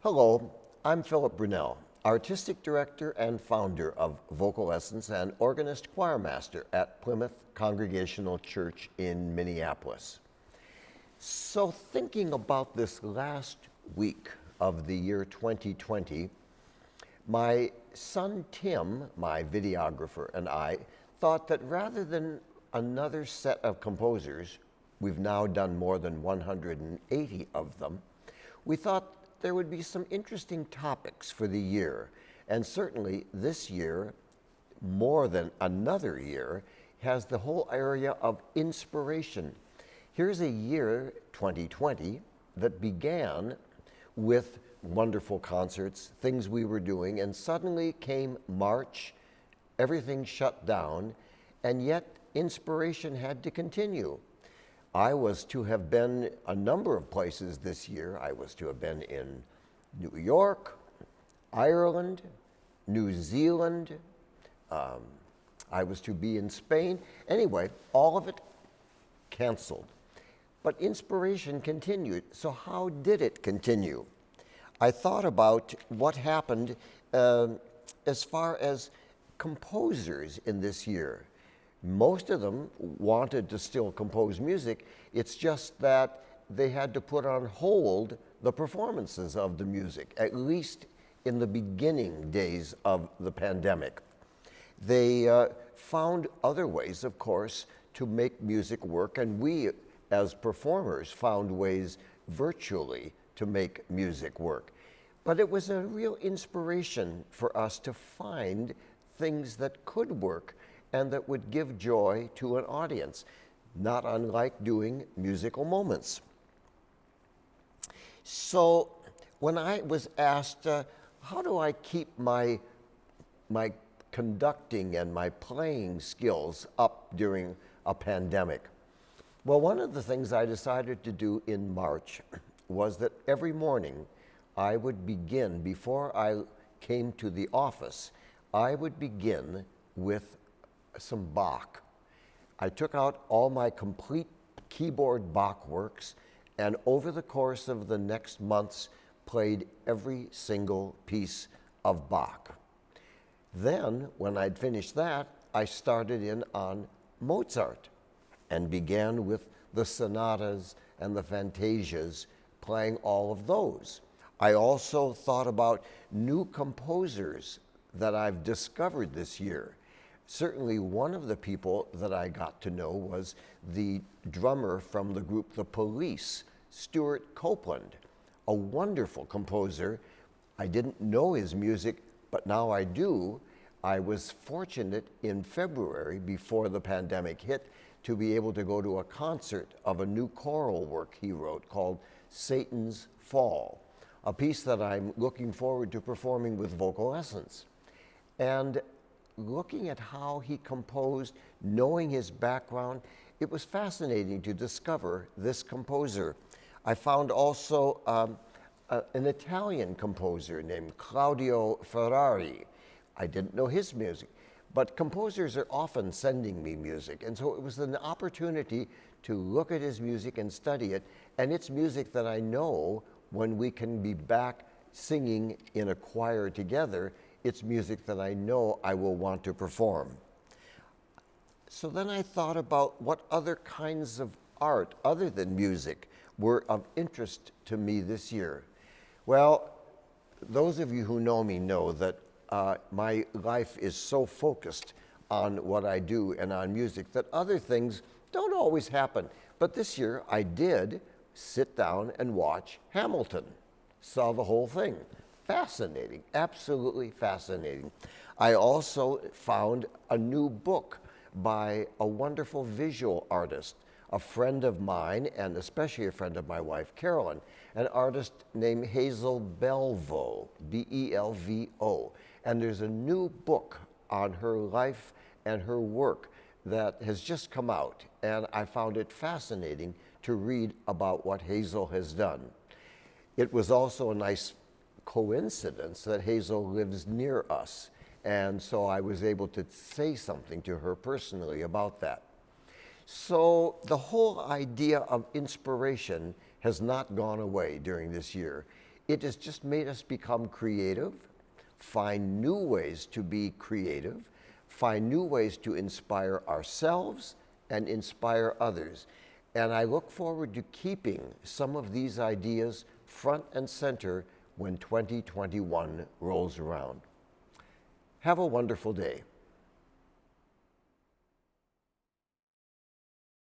Hello, I'm Philip Brunelle, Artistic Director and founder of Vocal Lessons and organist choir master at Plymouth Congregational Church in Minneapolis. So thinking about this last week of the year 2020, my son Tim, my videographer, and I thought that rather than another set of composers, we've now done more than 180 of them, we thought there would be some interesting topics for the year. And certainly this year, more than another year, has the whole area of inspiration. Here's a year, 2020, that began with wonderful concerts, things we were doing, and suddenly came March, everything shut down, and yet inspiration had to continue. I was to have been a number of places this year. I was to have been in New York, Ireland, New Zealand. I was to be in Spain. Anyway, all of it canceled. But inspiration continued. So how did it continue? I thought about what happened as far as composers in this year. Most of them wanted to still compose music. It's just that they had to put on hold the performances of the music, at least in the beginning days of the pandemic. They found other ways, of course, to make music work, and we, as performers, found ways virtually to make music work. But it was a real inspiration for us to find things that could work and that would give joy to an audience, not unlike doing musical moments. So when I was asked, how do I keep my conducting and my playing skills up during a pandemic? Well, one of the things I decided to do in March was that every morning I would begin, before I came to the office, I would begin with some Bach. I took out all my complete keyboard Bach works, and over the course of the next months played every single piece of Bach. Then, when I'd finished that, I started in on Mozart and began with the sonatas and the fantasias, playing all of those. I also thought about new composers that I've discovered this year. Certainly one of the people that I got to know was the drummer from the group The Police, Stuart Copeland, a wonderful composer. I didn't know his music, but now I do. I was fortunate in February, before the pandemic hit, to be able to go to a concert of a new choral work he wrote called Satan's Fall, a piece that I'm looking forward to performing with Vocal Lessons. And looking at how he composed, knowing his background, it was fascinating to discover this composer. I found also an Italian composer named Claudio Ferrari. I didn't know his music, but composers are often sending me music, and so it was an opportunity to look at his music and study it, and it's music that I know when we can be back singing in a choir together. It's music that I know I will want to perform. So then I thought about what other kinds of art, other than music, were of interest to me this year. Well, those of you who know me know that my life is so focused on what I do and on music that other things don't always happen. But this year I did sit down and watch Hamilton, saw the whole thing. Fascinating, absolutely fascinating. I also found a new book by a wonderful visual artist, a friend of mine, and especially a friend of my wife, Carolyn, an artist named Hazel Belvo, B-E-L-V-O. And there's a new book on her life and her work that has just come out, and I found it fascinating to read about what Hazel has done. It was also a nice coincidence that Hazel lives near us, and so I was able to say something to her personally about that. So the whole idea of inspiration has not gone away during this year. It has just made us become creative, find new ways to be creative, find new ways to inspire ourselves and inspire others. And I look forward to keeping some of these ideas front and center when 2021 rolls around. Have a wonderful day.